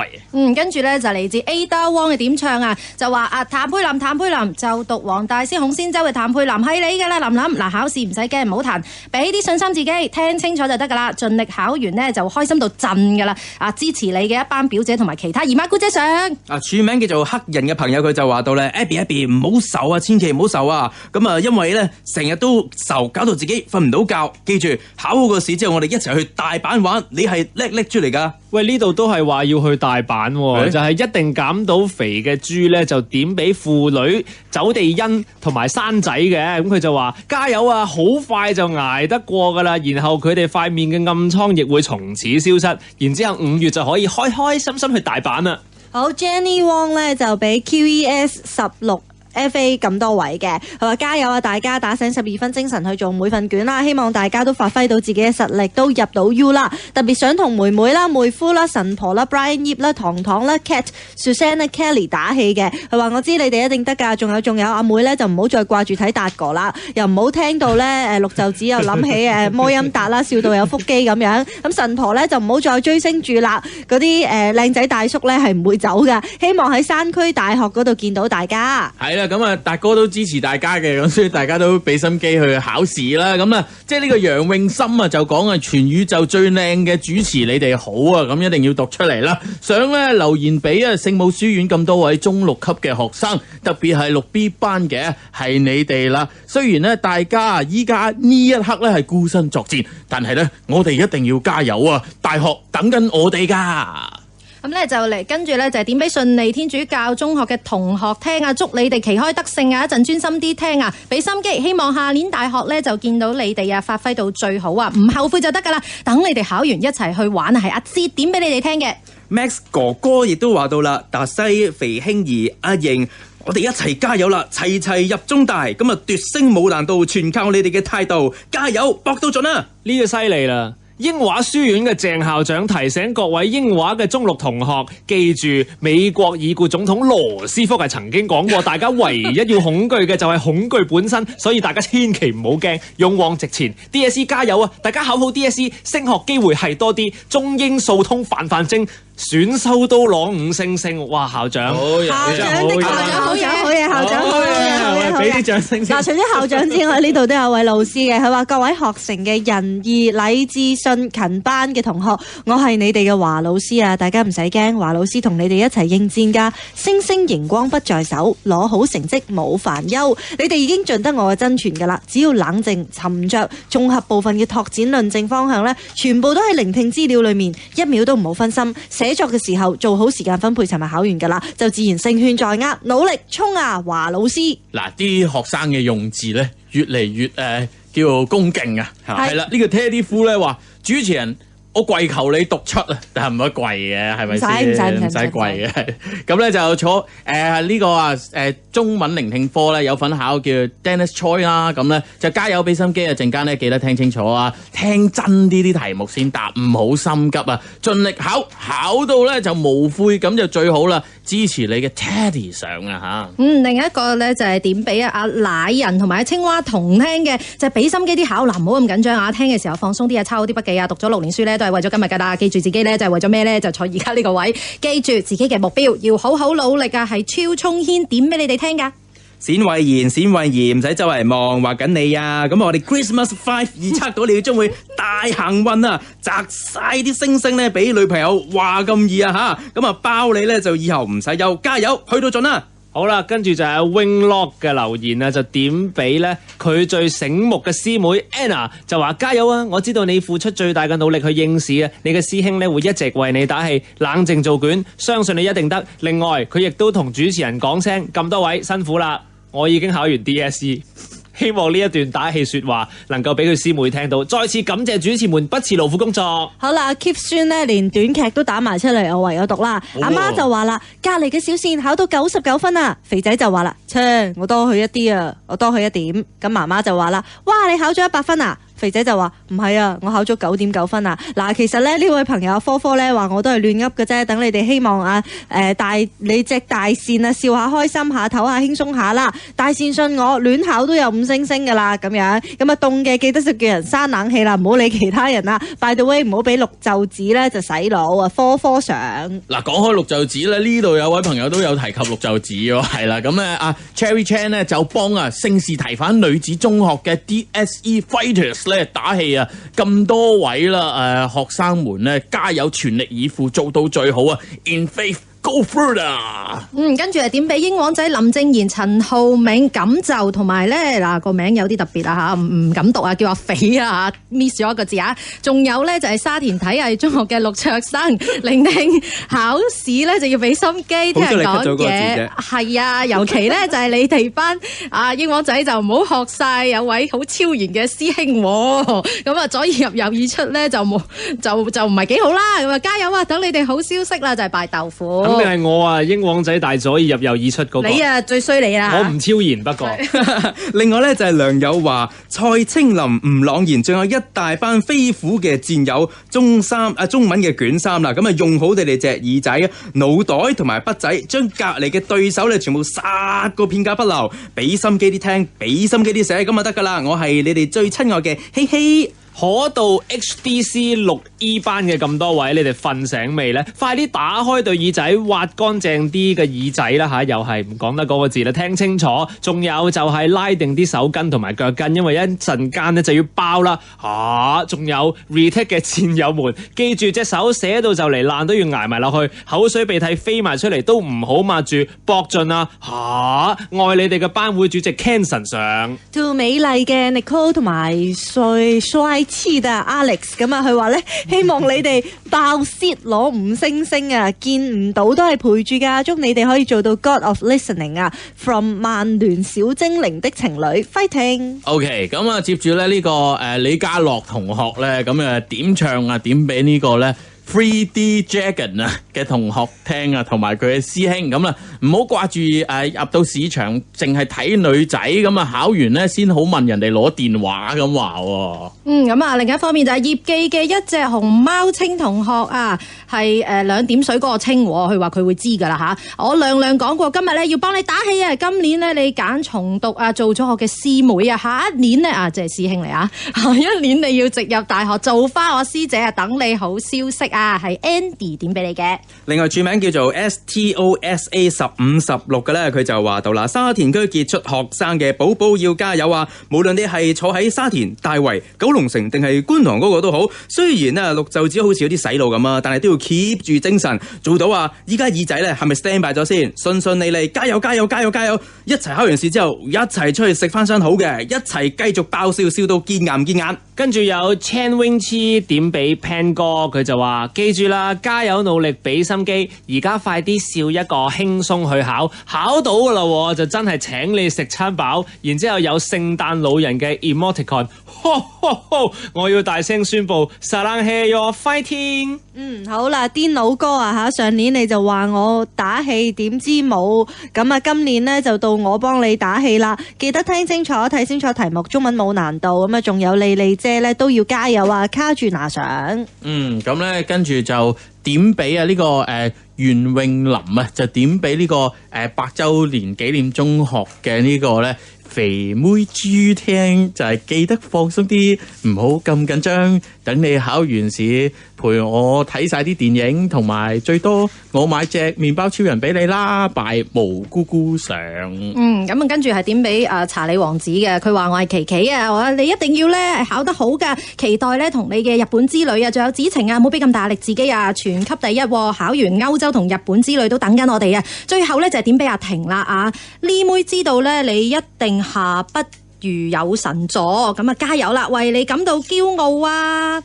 跟住咧就嚟自 Ada Wong 嘅點唱啊，就話啊譚佩林就讀黃大仙孔仙洲嘅譚佩林係你噶啦，林嗱考試唔使驚，唔好彈，俾啲信心自己，聽清楚就得噶啦，盡力考完呢，就開心到震噶啦，啊支持你嘅一班表姐同埋其他姨媽姑姐上。啊，署名叫做黑人嘅朋友佢就話到咧 ，Abby 唔好愁啊，千祈唔好愁啊，咁啊，因為咧成日都愁，搞到自己瞓唔到覺。記住考好個試之後，我哋一齊去大阪玩，你係叻出嚟噶。喂，呢度都係話要去大阪喎，就係一定減到肥嘅豬咧，就點俾婦女走地恩同埋生仔嘅。咁佢就話加油啊，好快就捱得過噶啦。然後佢哋塊面嘅暗瘡亦會從此消失，然之後5月就可以開開心心去大阪啦。好 ，Jenny Wong 咧就俾 QES 16。FA 咁多位嘅，佢話加油啊！大家打醒12分精神去做每份卷啦，希望大家都發揮到自己嘅實力，都入到 U 啦。特別想同妹妹啦、妹夫啦、神婆啦、Brian 葉啦、糖糖啦、Cat、Susanna、Kelly 打氣嘅。佢話我知你哋一定得㗎，仲有阿妹咧就唔好再掛住睇達哥啦，又唔好聽到咧綠袖子又諗起摩音達啦，笑到有腹肌咁樣。咁神婆咧就唔好再追星住啦，嗰啲靚仔大叔咧係唔會走㗎。希望喺山區大學嗰度見到大家。係啦。咁啊，達哥都支持大家嘅，咁所以大家都俾心機去考試啦。咁啊，即係呢個楊永森啊，就講啊，全宇宙最靚嘅主持，你哋好啊，咁一定要讀出嚟啦。想咧留言俾啊聖母書院咁多位中6級嘅學生，特別係6B 班嘅，係你哋啦。雖然咧大家依家呢一刻咧係孤身作戰，但係咧我哋一定要加油啊！大學等緊我哋噶。咁咧就嚟跟住咧就係點俾順利天主教中學嘅同學聽啊，祝你哋旗開得勝啊！一陣專心啲聽啊，俾心機，希望下年大學咧就見到你哋啊，發揮到最好啊，唔後悔就得噶啦！等你哋考完一齊去玩啊，係阿芝點俾你哋聽嘅。Max 哥哥亦都話到啦，達西、肥兄兒、阿瑩，我哋一齊加油啦，齊入中大，咁啊奪星冇難度，全靠你哋嘅態度，加油搏到盡啊！呢個犀利啦！英華書院嘅鄭校長提醒各位英華嘅中6同學，記住美國已故總統羅斯福係曾經講過，大家唯一要恐懼嘅就係恐懼本身，所以大家千祈唔好驚，勇往直前。DSE 加油啊！大家考好 DSE，升學機會係多啲，中英數通泛精。選修都攞5星星，哇！校長，校長的校長好嘢，校長好嘢，俾啲掌聲先。嗱，除咗校長之外，呢度都有位老師嘅，佢話各位學成嘅仁義禮智信勤班嘅同學，我係你哋嘅華老師啊！大家唔使驚，華老師同你哋一齊應戰㗎，星星熒光不在手，攞好成績冇煩憂。你哋已經盡得我嘅真傳㗎啦，只要冷靜沉着，綜合部分嘅拓展論證方向呢，全部都喺聆聽資料裡面，1秒都唔好分心。寫作嘅時候做好時間分配，尋日考完噶啦，就自然勝券在握，努力衝啊！華老師，嗱，啲學生嘅用字咧越嚟越叫做恭敬啊，係啦，呢個 Teddy Fu 咧話主持人我跪求你讀出啊，但係唔可以跪嘅，係咪先？唔使跪嘅。咁咧就坐呢個中文聆聽科咧有份考叫 Dennis Choi 啦，咁咧就加油俾心機啊！陣間咧記得聽清楚啊，聽真啲啲題目先答，唔好心急啊，盡力考到咧就無悔咁就最好啦！支持你嘅 Teddy 上啊嚇。另一個咧就係點俾阿奶人同埋青蛙同聽嘅，就係俾心機啲考嗱，唔好咁緊張啊！聽嘅時候放鬆啲啊，抄好啲筆記啊，讀咗6年書咧都係為咗今日㗎啦，記住自己咧就係為咗咩咧？就坐而家呢個位，記住自己嘅目標，要好好努力啊！係超衝軒點俾你哋聽㗎。冼慧賢唔使周圍望，話緊你啊！咁我哋 Christmas 5預測到你將會大幸運啊，摘晒啲星星咧俾女朋友，話咁易啊吓！咁啊包你咧就以後唔使憂，加油去到盡啦！好啦，跟住就係 Winglock 嘅留言啊，就點俾咧佢最醒目嘅師妹 Anna 就話加油啊！我知道你付出最大嘅努力去應試啊，你嘅師兄咧會一直為你打氣，冷靜做卷，相信你一定得。另外佢亦都同主持人講聲咁多位辛苦啦，我已經考完 DSE。希望呢一段打氣說話能夠俾佢師妹聽到，再次感謝主持們不辭勞苦工作。好啦 ，Keep 孫咧連短劇都打埋出嚟，我唯有讀啦。阿媽就話啦，隔離嘅小倩考到99分啊，肥仔就話啦，切，我多佢一啲啊，我多佢1點。咁媽媽就話啦，哇，你考咗100分啊？肥仔就話唔係啊，我考咗9.9分啊。嗱，其實咧呢位朋友科咧話我都係亂噏嘅啫，等你哋希望啊你隻大善啊笑下開心下唞下輕鬆下啦。大善信我，亂考都有5星星噶啦，咁樣咁啊凍嘅記得就叫人閂冷氣啦，唔好理其他人啦。By the way， 唔好俾綠袖子咧就洗腦啊，科上。嗱，講開綠袖子咧，呢度有位朋友都有提及綠袖子喎，係啦，咁咧阿 Cherry Chan 咧就幫聖士提反女子中學嘅 DSE Fighters打氣啊！咁多位啦，學生們咧加油，全力以赴做到最好啊 ！In faith。Go further！ 跟住係點俾英皇仔林正賢、陳浩銘、錦就同埋咧嗱個名有啲特別啊嚇，唔敢讀啊，叫阿肥啊 miss 咗一個字啊！仲有咧就係沙田體藝中學嘅陸卓生，聆聽考試咧就要俾心機聽人講嘢，係啊，尤其咧就係你哋班英皇仔就唔好學晒有位好超然嘅師兄喎，咁啊左耳入右耳出咧就唔係幾好啦，咁啊加油啊！等你哋好消息啦，就係拜豆腐。肯定係我啊，英皇仔大左耳入右耳出嗰個。你啊最衰你啦！我唔超然，不過另外咧就係梁友華、蔡清林、吳朗然，仲有一大班飛虎嘅戰友，中文嘅卷3啦，咁啊用好你哋隻耳仔、腦袋同埋筆仔，將隔離嘅對手咧全部殺個片甲不留，俾心機啲聽，俾心機啲寫，咁就得噶啦！我係你哋最親愛嘅希希。可到 HDC 6E 班嘅咁多位，你哋瞓醒未呢？快啲打開對耳仔，挖乾淨啲嘅耳仔啦嚇！又係唔講得嗰個字啦，聽清楚。仲有就係拉定啲手巾同埋腳巾，因為一陣間咧就要爆啦嚇！仲有 retake 嘅戰友們，記住隻手寫到就嚟爛都要捱埋落去，口水鼻涕飛埋出嚟都唔好抹住，搏盡啊嚇！愛你哋嘅班會主席 Kenson 上。到美麗嘅 Nicole 同埋帥黐的 Alex 咁啊，佢話咧希望你哋爆 seat 攞5星星啊，見唔到都係陪住噶，祝你哋可以做到 God of Listening 啊 ！From 曼聯小精靈的情侶 fighting。OK， 咁啊，接住咧呢個李家樂同學咧，咁啊點唱啊，點俾呢個咧 3D Dragon 啊嘅同學聽啊，同埋佢嘅師兄咁啦，唔好掛住入到市場淨係睇女仔咁啊，考完咧先好問人哋攞電話咁話喎。咁啊，另一方面就係葉記嘅一隻熊貓青同學啊，係2點水嗰個青，佢話佢會知㗎啦嚇。我亮講過，今日咧要幫你打氣啊！今年咧你揀重讀啊，做咗我嘅師妹啊，下一年咧即係師兄嚟啊，下一年你要直入大學做翻我師姐啊，等你好消息啊，係 Andy 點俾你嘅。另外署名叫做 STOSA 1516嘅咧，佢就話到啦，沙田區傑出學生嘅寶寶要加油啊！無論你係坐喺沙田、大圍、九龍城定係觀塘嗰個都好，雖然啊綠袖子好似有啲洗腦咁啊，但係都要 keep 住精神，做到啊！依家耳仔咧係咪 stand by 咗先？順利，加油！一齊考完試之後，一齊出去食翻餐好嘅，一齊繼續爆笑到見牙唔見眼。跟住有 Chan Wing Chi 點俾 Pan 哥，佢就話話記住啦，加油努力俾心機，而家快啲笑一個輕鬆去考，考到噶啦就真係請你食餐飽，然之後有聖誕老人嘅 emoticon， 我要大聲宣布 Sarang Heyo Fighting。好啦，癲佬哥啊上年你就話我打氣，點知冇，咁啊今年呢，就到我幫你打氣啦，記得聽清楚睇清楚題目，中文冇難度，咁啊仲有莉莉姐呢，都要加油啊，卡住拿上。咁咧跟住就點俾啊呢個袁詠琳啊，就點俾呢個100週年紀念中學嘅呢個咧肥妹豬聽，就係記得放鬆啲，唔好咁緊張，等你考完試陪我睇晒啲電影，同埋最多我買隻麵包超人俾你啦，拜毛姑姑上。咁啊跟住係點俾查理王子嘅，佢話我係琪琪啊，我話你一定要咧考得好噶，期待咧同你嘅日本之旅啊，仲有子晴啊，唔好俾咁大壓力自己啊，全級第一，考完歐洲同日本之旅都等緊我哋啊。最後咧就係點俾阿婷啦啊，呢妹知道咧你一定下不如有神助，咁啊加油啦，為你感到驕傲啊。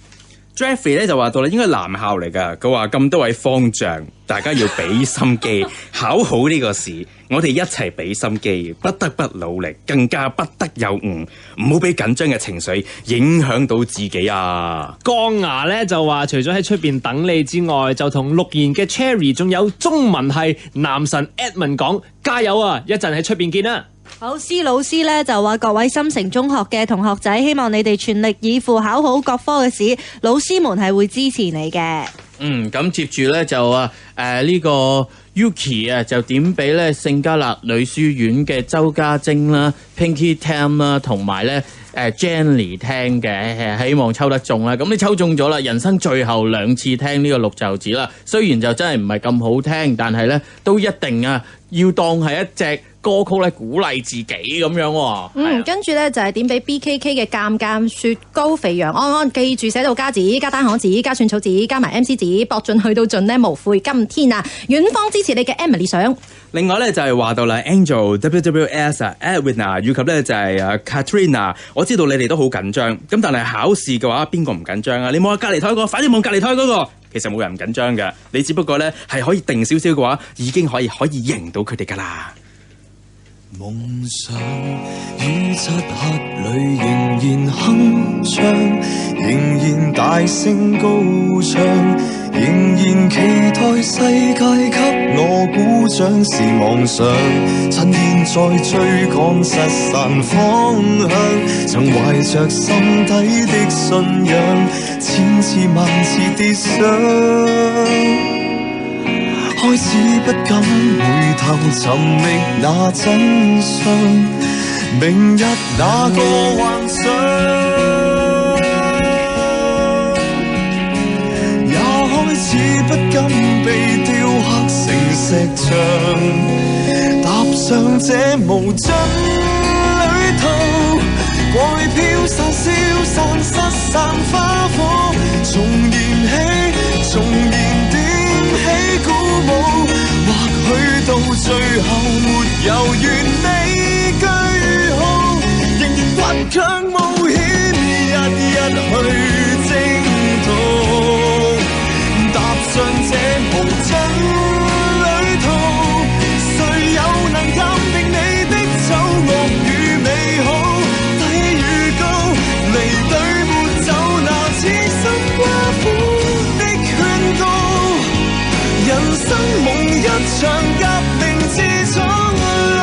Jeffrey 咧就話到啦，應該男校嚟噶。佢話咁多位方丈，大家要俾心機，考好呢個試。我哋一齊俾心機，不得不努力，更加不得有誤，唔好俾緊張嘅情緒影響到自己啊！江牙咧就話，除咗喺出邊等你之外，就同綠妍嘅 Cherry 仲有中文系男神 Edmond 講加油啊！一陣喺出邊見啦！好，施老師咧就話各位深城中學嘅同學仔，希望你哋全力以赴考好各科嘅試，老師們係會支持你嘅。咁接住咧就呢個 Yuki 啊，就點俾咧聖加勒女書院嘅周家晶啦、Pinky Tam 啦，同埋咧Jenny 聽嘅，希望抽得中啦。咁你抽中咗啦，人生最後2次聽呢個綠袖子啦。雖然就真係唔係咁好聽，但係咧都一定要當係一隻歌曲咧鼓勵自己咁樣喎。跟住咧就係點俾 BKK 嘅鑑鑑雪糕肥羊安安，記住寫到加紙、加單行紙、加蒜草紙、加埋 MC 紙，博盡去到盡呢，無悔今天啊！遠方支持你嘅 Emily 上。另外咧就係話到啦 Angel WWS Edwina 以及咧就係Katrina， 我知道你哋都好緊張，咁但係考試嘅話邊個唔緊張啊？你望下隔離台嗰個，快啲望隔離台嗰個。其實冇人唔緊張嘅，你只不過咧係可以定少少嘅話，已經可以贏到佢哋噶啦。夢想於漆黑裏仍然鏗鏘，仍然大聲高唱，仍然期待世界給我鼓掌是妄想。趁現在追趕失散方向，曾懷着心底的信仰，千次萬次跌傷。開始不敢回頭尋覓那真相，明日那個幻想，也開始不敢被雕刻成石像，踏上這無盡旅途，過去飄散消散失散花火，重燃起重燃起鼓舞，或許到最後沒有完美句號，仍然頑強冒險，日日去征途，踏上這無盡旅途，誰又能鑑定你的醜惡與美好？低與高，離隊沒走，拿此心瓜苦的勸告。人生夢一場革命之闖路，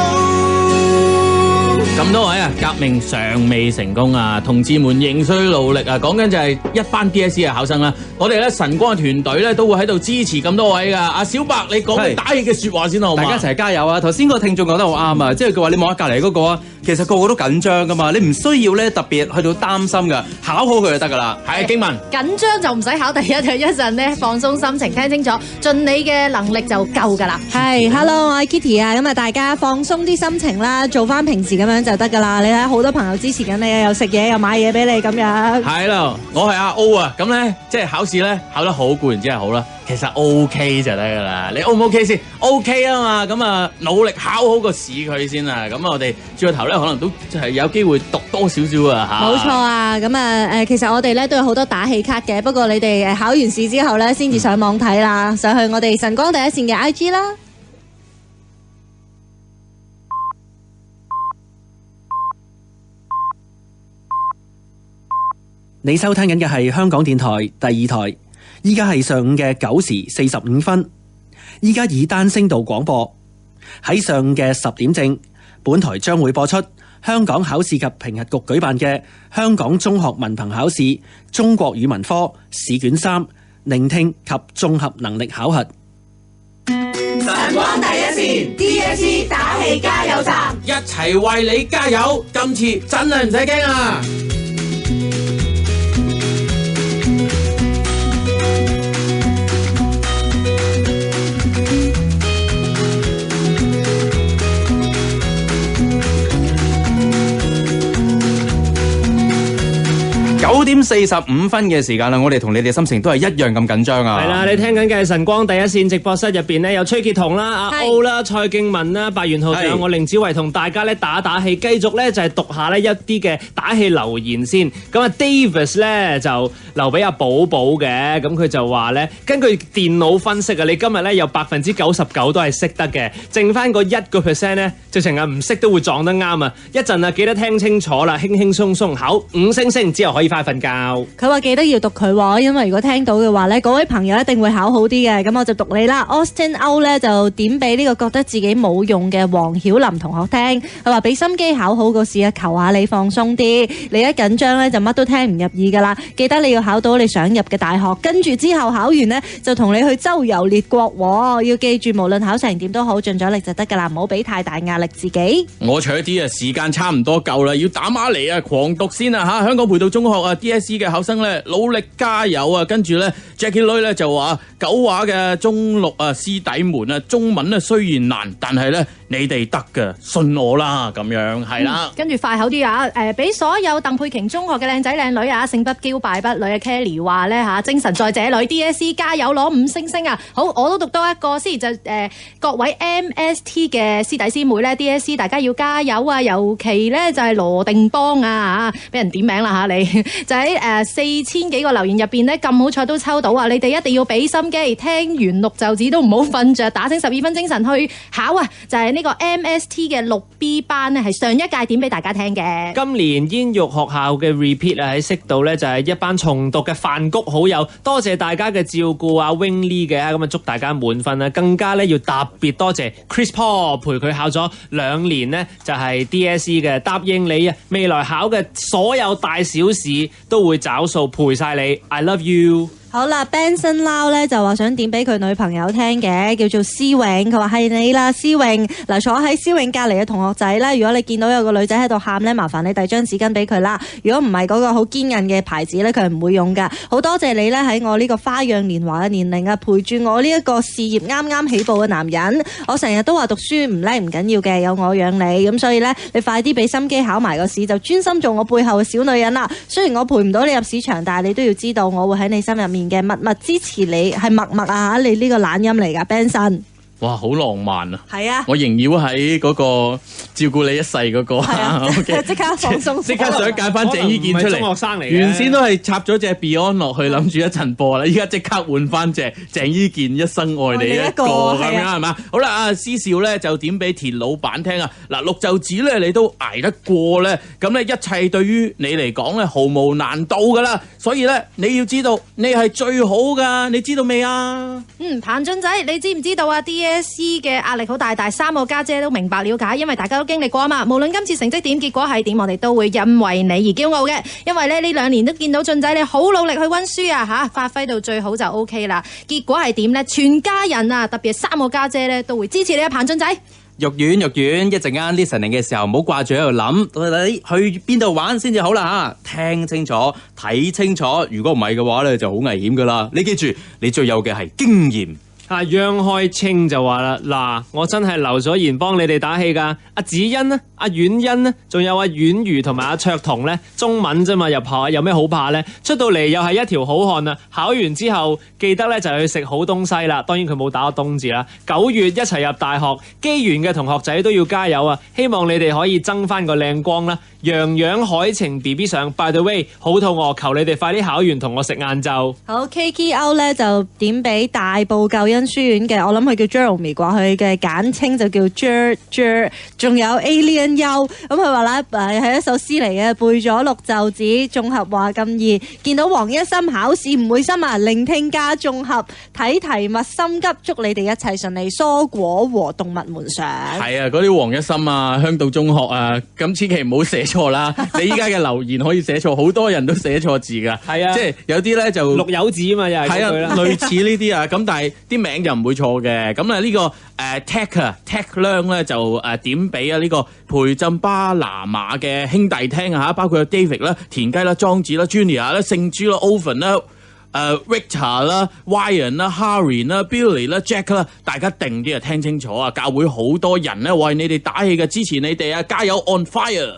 咁多位革命尚未成功啊，同志們仍需努力啊！講緊就係一班 DSE 嘅考生啦，我哋咧晨光嘅團隊咧都會喺度支持咁多位噶。阿小白，你講句打氣嘅説話先好嘛？大家一齊加油啊！頭先個聽眾講得好啱啊，即係佢話你望下隔離嗰個啊，其實個個都緊張噶嘛，你唔需要咧特別去到擔心噶，考好佢就得噶啦。係經文緊張就唔使考第一，就一陣呢放鬆心情，聽清楚，盡你嘅能力就夠噶啦。係，Hello，我係 Kitty 啊，咁啊大家放鬆啲心情啦，做翻平時咁樣就得㗎啦。你睇好多朋友支持緊你，又食嘢又買嘢俾你咁樣。係咯，我係阿 O 啊，咁咧即係考試咧考得好固然之係好啦，其實 OK 就得㗎啦。你 O 唔 OK 先 ？OK 啊嘛，咁啊努力考好個試佢先啊。咁啊我哋轉個頭咧，可能都係有機會讀多少少啊嚇。冇錯啊，咁啊其實我哋咧都有好多打氣卡嘅，不過你哋考完試之後咧先至上網睇啦，上去我哋晨光第一線嘅 IG 啦。你收聽緊嘅係香港電台第二台，依家係上午嘅9時45分。依家以單聲道廣播，喺上午嘅10點正，本台將會播出香港考試及評核局舉辦嘅香港中學文憑考試中國語文科試卷3聆聽及綜合能力考核。晨光第一線 DSE 打氣加油站，一齊為你加油，今次真係唔使驚啊！9點45分嘅時間啦，我哋同你哋心情都係一樣咁緊張啊！係啦，你聽緊嘅係晨光第一線直播室入邊咧，有崔潔彤啦、阿 O 啦、蔡敬文啦、白元浩仲有我凌子維同大家咧打氣，繼續咧就係讀下呢一啲嘅打氣留言先。咁啊 Davis 咧就留俾阿寶寶嘅，咁佢就話咧根據電腦分析啊，你今日咧有99%都係識得嘅，剩翻個1% 咧，直情係唔識都會撞得啱啊！一陣啊記得聽清楚啦，輕輕鬆鬆考5星星之後可以翻去瞓覺。佢話記得要讀佢喎，因為如果聽到嘅話咧，嗰位朋友一定會考好啲嘅。咁我就讀你啦。Austin O 咧就點俾呢個覺得自己冇用嘅黃曉琳同學聽。佢話俾心機考好個試啊，求下你放鬆啲。你一緊張咧就乜都聽唔入耳㗎啦。記得你要考到你想入嘅大學，跟住之後考完呢，就同你去周遊列國喎。要記住，無論考成點都好，盡咗力就得㗎啦，唔好俾太大壓力自己。我除咗啲啊，時間差唔多夠啦，要打馬嚟啊，狂讀先啊嚇！香港培道中學啊 DSE 嘅考生咧，努力加油啊！跟住咧 Jackie Lui 咧就話九話嘅中六啊師弟們啊，中文咧雖然難，但係咧你哋得㗎，信我啦咁樣係啦。跟住快口啲啊！俾所有鄧佩瓊中學嘅靚仔靚女啊，勝不驕敗不餒啊 Kelly 話咧嚇，精神在這裏 DSE 加油攞5星星啊！好，我都讀多一個先，就各位 MST 嘅師弟師妹咧 DSE 大家要加油啊！尤其咧就係羅定邦啊嚇，俾人點名啦嚇你，就喺4000幾個留言入邊咧咁好彩都抽到啊！你哋一定要俾心機，聽完六袖子都唔好瞓着，打醒12分精神去考啊！就係呢個 MST 嘅6B 班咧，係上一屆點俾大家聽嘅。今年煙育學校嘅 repeat 啊喺識到咧就係一班重讀嘅飯谷好友，多謝大家嘅照顧啊 Wing Lee 嘅，咁啊祝大家滿分啊！更加咧要特別多謝 Chris Paul 陪佢考咗2年呢，就係 DSE 嘅，答應你啊，未來考嘅所有大小事都會找數陪晒你 ，I love you。好啦 ，Benson Lau 咧就話想點俾佢女朋友聽嘅，叫做思穎。佢話係你啦，思穎。嗱，坐喺思穎隔離嘅同學仔咧，如果你見到有個女仔喺度喊咧，麻煩你遞張紙巾俾佢啦。如果唔係嗰個好堅韌嘅牌子咧，佢係唔會用噶。好多謝你咧喺我呢個花樣年華嘅年齡啊，陪住我呢一個事業啱啱起步嘅男人。我成日都話讀書唔叻唔緊要嘅，有我養你。咁所以咧，你快啲俾心機考埋個試，就專心做我背後嘅小女人啦。雖然我陪唔到你入市場，但係你都要知道，我會喺你心入面嘅默默支持你，係默默啊！你呢個懶音嚟噶 Benson。哇，好浪漫啊！係啊，我縈繞喺嗰個照顧你一世嗰個，即刻放鬆，即刻想揀翻鄭伊健出嚟。中學生嚟嘅，原先都係插咗隻 Beyond 落去，諗住一陣播啦。依家即刻換翻隻鄭伊健一生愛你一個咁樣係嘛？好啦，阿思少咧就點俾田老闆聽啊！嗱，綠袖子咧你都捱得過咧，咁咧一切對於你嚟講咧毫無難度噶啦。所以咧你要知道你係最好噶，你知道未啊？彭俊仔，你知唔知道啊？DSE 嘅壓力好大，3個家姐都明白了解，因為大家都經歷過啊嘛。無論今次成績點，結果係點，我哋都會因為你而驕傲嘅。因為咧呢2年都見到俊仔你好努力去溫書啊嚇，發揮到最好就 OK 啦。結果係點呢？全家人啊，特別係3個家姐咧都會支持你啊，彭俊仔。肉丸，一陣間 listening 嘅時候，唔好掛住喺度諗到底去邊度玩先至好啦嚇，聽清楚、睇清楚。如果唔係嘅話咧，就好危險噶啦。你記住，你最有嘅係經驗。啊，央開清就話啦，嗱，我真係留咗言幫你哋打氣噶。阿子欣呢，阿婉欣呢，仲有阿婉如同埋阿卓彤呢，中文啫嘛，入學有咩好怕呢？出到嚟又係一條好漢啊！考完之後記得咧就去食好東西啦。當然佢冇打個東字啦。9月一齊入大學，機緣嘅同學仔都要加油啊！希望你哋可以爭翻個靚光啦。洋洋海晴 BB 上 ，by the way， 好肚餓，求你哋快啲考完同我食晏晝。好 KKO 咧就點俾大埔救恩書院嘅，我諗佢叫 Jeremy 啩，佢嘅簡稱就叫 Jer， 仲有 Alien 優，咁佢話咧係一首詩嚟嘅，背咗六袖子，綜合話咁易，見到黃一心考試唔會心啊，聆聽加綜合睇題目心急，祝你哋一切順利，蔬果和動物們上。係啊，嗰啲黃一心啊，香島中學啊，咁千祈唔好寫錯啦！你依家嘅留言可以寫錯，好多人都寫錯字噶。係啊，即係有啲咧就綠柚子啊嘛，又係嗰句啦。類似呢啲啊，咁但係啲名就唔會錯嘅。咁啊呢個Tech 量咧就點俾啊呢個培浸巴拿馬嘅兄弟聽啊嚇，包括有 David 啦、田雞啦、莊子啦、Junior 啦、聖珠啦、Oven 啦、Victor 啦、Ryan 啦、Harry 啦、Billy 啦、Jack 啦，大家定啲啊聽清楚啊！教會好多人咧為你哋打氣嘅，支持你哋啊！加油 on fire！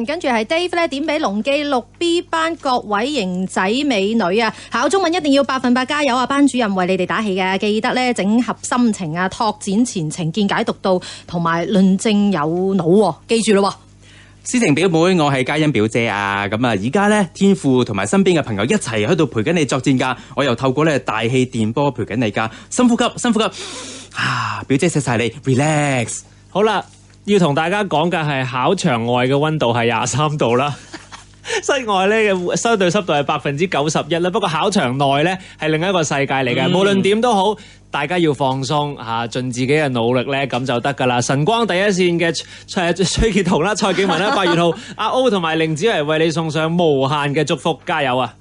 跟住係 Dave 咧點俾龍記6B 班各位型仔美女啊，考中文一定要100%加油啊！班主任為你哋打氣嘅，記得咧整合心情啊，拓展前程，見解獨到，同埋論證有腦，記住咯。思晴表妹，我係嘉欣表姐啊！咁啊，而家咧天父同埋身邊嘅朋友一齊喺度陪緊你作戰㗎，我又透過咧大氣電波陪緊你㗎，深呼吸，深呼吸，啊！表姐錫晒你 ，relax。好啦。要同大家講嘅係考場外嘅溫度係23度啦，室外咧嘅相對濕度係91%啦。不過考場內咧係另一個世界嚟嘅。無論點都好，大家要放鬆嚇，盡自己嘅努力咧咁就得㗎啦。晨光第一線嘅崔潔彤啦、蔡景文啦、8月號阿 O 同埋凌子維為你送上無限嘅祝福，加油啊！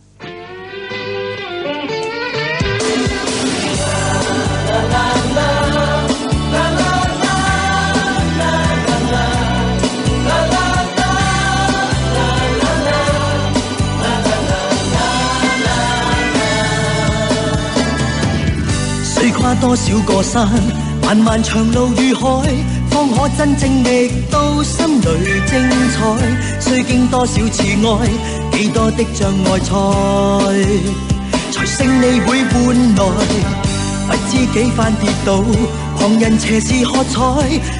跨多少個山，漫漫長路如海，方可真正覓到心裏精彩。須經多少次愛，幾多的障礙才勝利會換來。不知幾番跌倒，旁人斜視喝彩，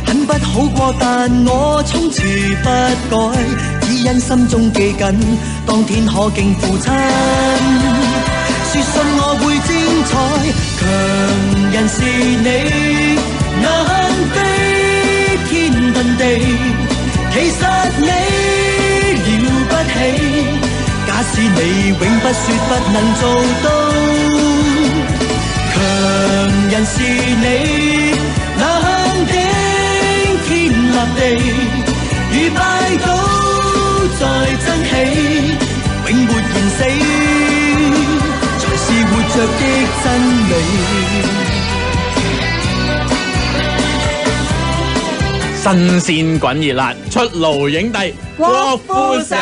很不好過，但我從此不改，只因心中記緊，當天可敬父親。說信我會精彩，強人是你，難飛天遁地，其實你了不起。假使你永不說不能做到，強人是你，難頂天立地，如拜倒再爭起，永沒言死。是活着的真理，新鮮滾熱辣，出爐影帝郭富城。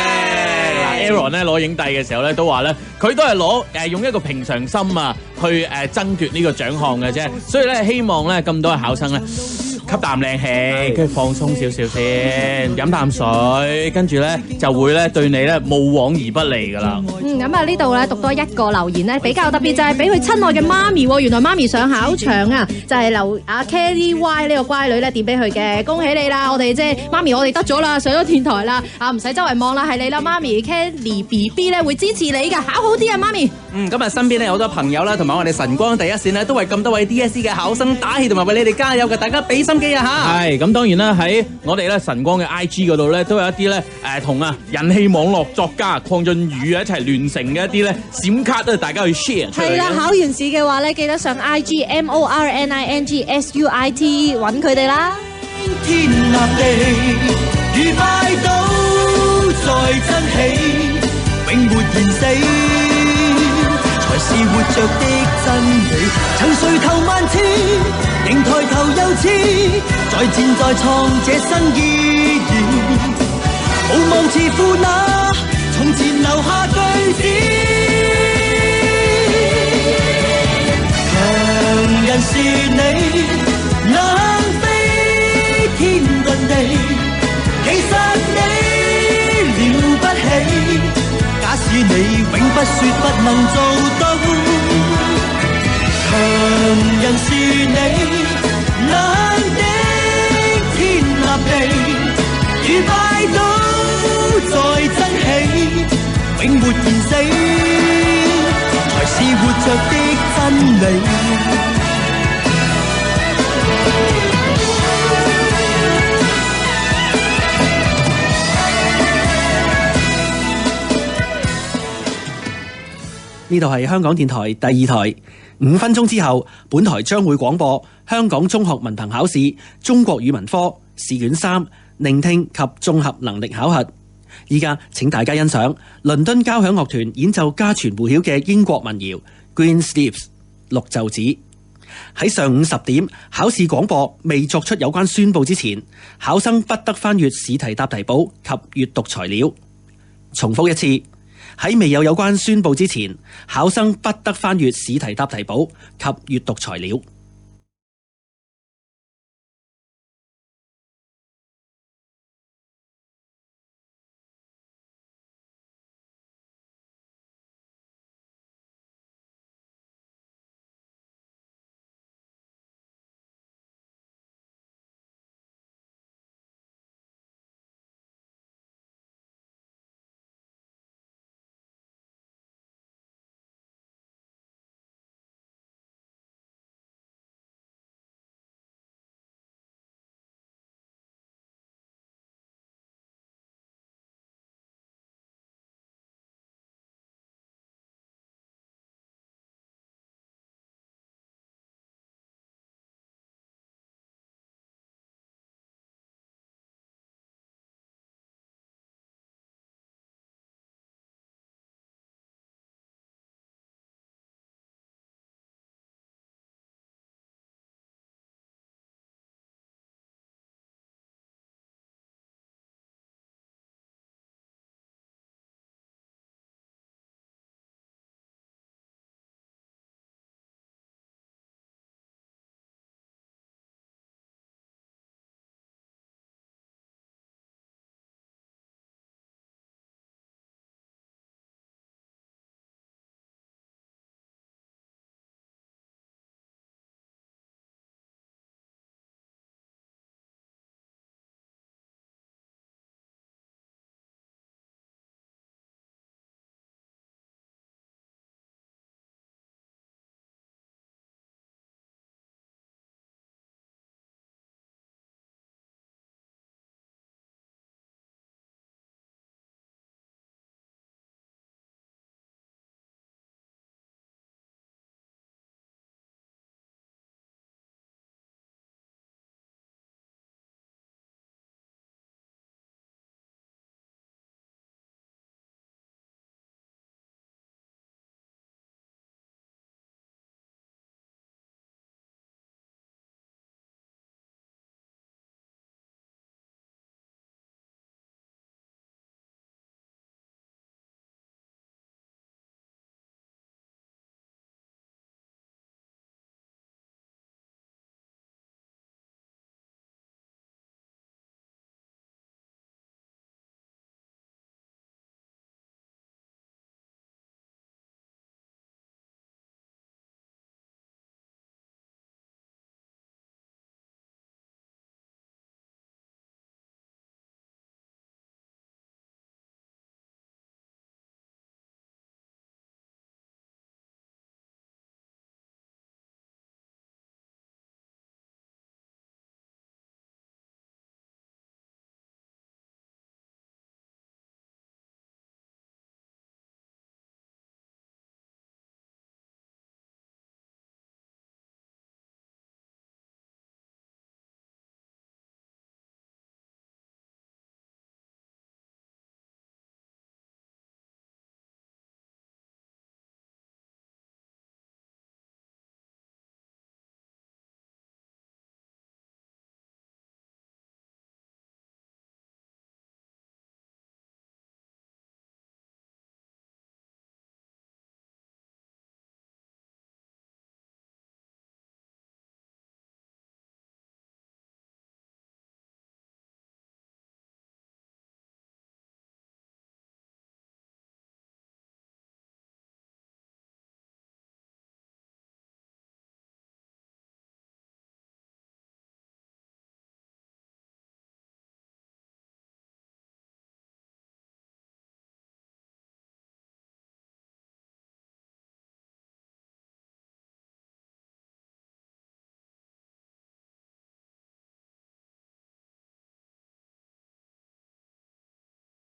Aaron 咧攞影帝嘅時候咧都話咧，佢都係攞用一個平常心啊去爭奪呢個獎項嘅啫，所以咧希望咧咁多嘅考生咧吸啖靚氣，跟住放鬆少少先，飲啖水，跟住咧就會咧對你咧無往而不利噶啦。咁啊呢度咧讀多一個留言咧比較特別，就係俾佢親愛嘅媽咪喎。原來媽咪上考場啊，就係留阿 Kelly Y 呢個乖女咧點俾佢嘅，恭喜你啦！我哋即係媽咪，我哋得咗啦，上咗電台啦，啊唔使周圍望啦，係你啦，媽咪 Kelly BB 咧會支持你㗎，考好啲啊，媽咪。今日身邊咧有好多朋友啦，同埋我哋晨光第一線咧都為咁多位 DSE 嘅考生打氣，同埋為你哋加油嘅，大家俾心機啊嚇！係咁，當然啦，喺我哋咧晨光嘅 IG 嗰度咧，都有一啲咧同人氣網絡作家鄺俊宇一齊聯成嘅一啲咧閃卡都係大家去 share 出嚟。係啦，考完試嘅話咧，記得上 IG MORNINGSUIT 揾佢哋啦。天立地，如拜倒再爭起，永沒言死，才是活着的真理。曾垂頭萬次，仍抬頭又似，再戰再創這新意義，無望自負那從前留下句子。強人是你，能飛天遁地，其實你了不起。假使你永不說不能做到，強人是你，能頂天立地，如拜倒在爭氣，永沒言死，才是活着的真理。呢度係香港電台第二台，5分鐘之後，本台將會廣播香港中學文憑考試中國語文科試卷3聆聽及綜合能力考核。依家請大家欣賞倫敦交響樂團演奏家傳戶曉嘅英國民謠《Green Sleeves》綠袖子。喺上午10點，考試廣播未作出有關宣佈之前，考生不得翻閱試題答題簿及閱讀材料。重複一次。喺未有關宣佈之前，考生不得翻閱試題答題簿及閱讀材料。